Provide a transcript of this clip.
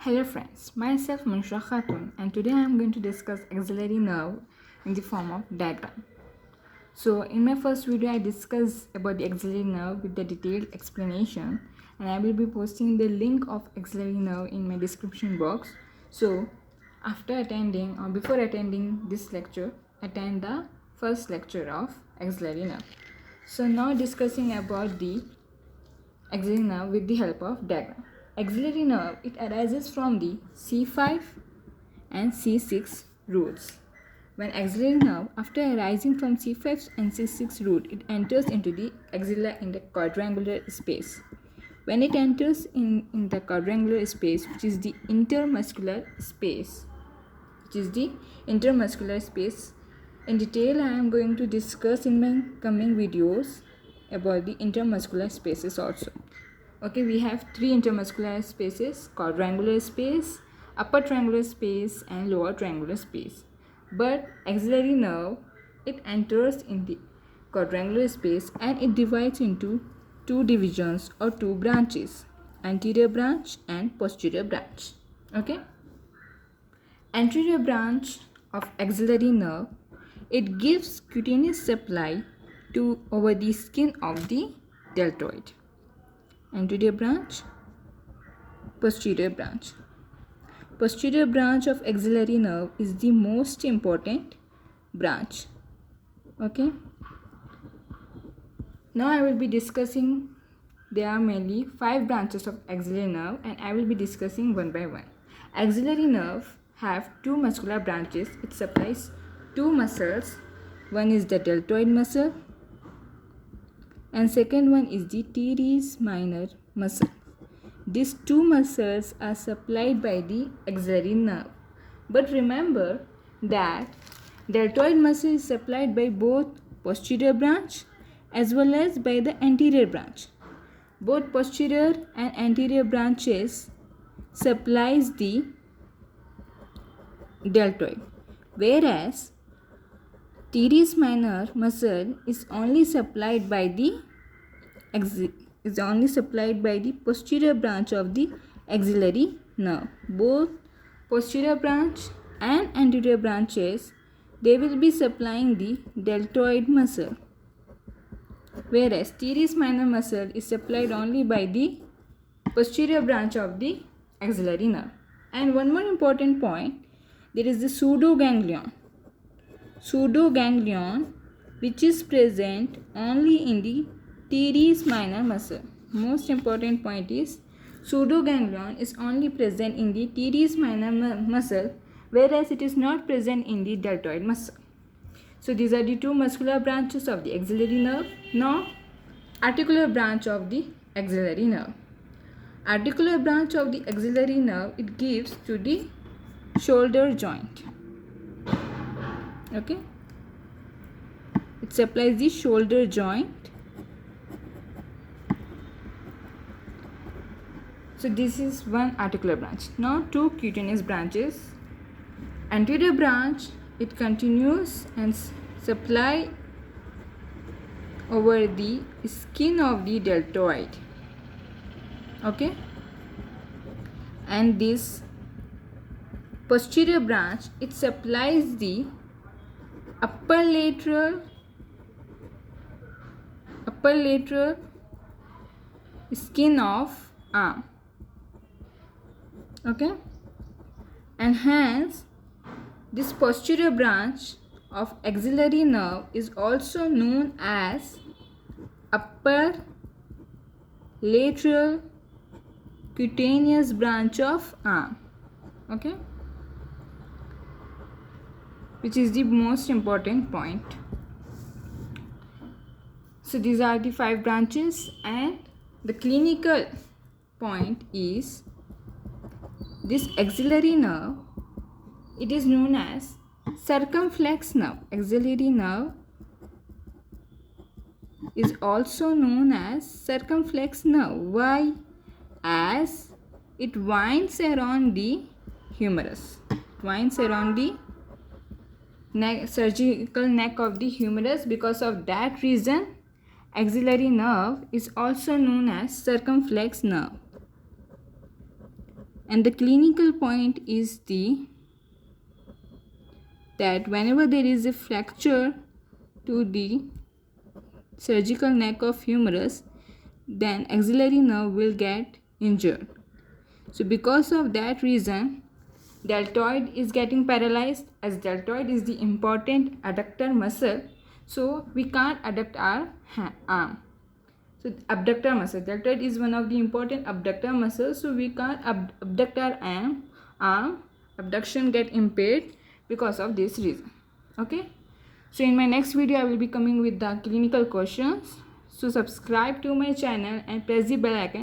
Hello friends, myself Mansha Khatun, and today I am going to discuss axillary nerve in the form of diagram. So in my first video I discussed about the axillary nerve with the detailed explanation, and I will be posting the link of axillary nerve in my description box. So after attending or before attending this lecture, attend the first lecture of axillary nerve. So now discussing about the axillary nerve with the help of diagram. Axillary nerve, it arises from the C5 and C6 roots. When axillary nerve, after arising from C5 and C6 root, it enters into the axilla in the quadrangular space. When it enters in the quadrangular space, which is the intermuscular space, in detail I am going to discuss in my coming videos about the intermuscular spaces also. Okay, we have three intermuscular spaces: quadrangular space, upper triangular space, and lower triangular space. But axillary nerve, it enters in the quadrangular space and it divides into two divisions or two branches: anterior branch and posterior branch. Okay, anterior branch of axillary nerve, it gives cutaneous supply to over the skin of the deltoid. Anterior branch, posterior branch. Posterior branch of axillary nerve is the most important branch. Okay. Now I will be discussing, there are mainly 5 branches of axillary nerve and I will be discussing one by one. Axillary nerve have two muscular branches. It supplies two muscles. One is the deltoid muscle and second one is the teres minor muscle. These two muscles are supplied by the axillary nerve. But remember that deltoid muscle is supplied by both posterior branch as well as by the anterior branch. Both posterior and anterior branches supplies the deltoid, whereas teres minor muscle is only supplied by the posterior branch of the axillary nerve. Both posterior branch and anterior branches, they will be supplying the deltoid muscle, whereas teres minor muscle is supplied only by the posterior branch of the axillary nerve. And one more important point, there is the pseudoganglion. Pseudoganglion, which is present only in the teres minor muscle. Most important point is pseudoganglion is only present in the teres minor muscle, whereas it is not present in the deltoid muscle. So these are the two muscular branches of the axillary nerve. Now articular branch of the axillary nerve. Articular branch of the axillary nerve, it gives to the shoulder joint. Okay, it supplies the shoulder joint. So this is one articular branch. Now two cutaneous branches. Anterior branch, it continues and supply over the skin of the deltoid. Okay, and this posterior branch, it supplies the upper lateral skin of arm. Okay, and hence this posterior branch of axillary nerve is also known as upper lateral cutaneous branch of arm. Okay, which is the most important point. So these are the 5 branches, and the clinical point is this axillary nerve, it is known as circumflex nerve. Axillary nerve is also known as circumflex nerve. Why? As it winds around the humerus. Surgical neck of the humerus. Because of that reason, axillary nerve is also known as circumflex nerve. And the clinical point is that whenever there is a fracture to the surgical neck of humerus, then axillary nerve will get injured. So because of that reason, deltoid is getting paralyzed, as deltoid is the important adductor muscle, so we can't adduct our arm. So abductor muscle, deltoid is one of the important abductor muscles, so we can't abduct our arm. Abduction get impaired because of this reason. Okay, so in my next video I will be coming with the clinical questions. So subscribe to my channel and press the bell icon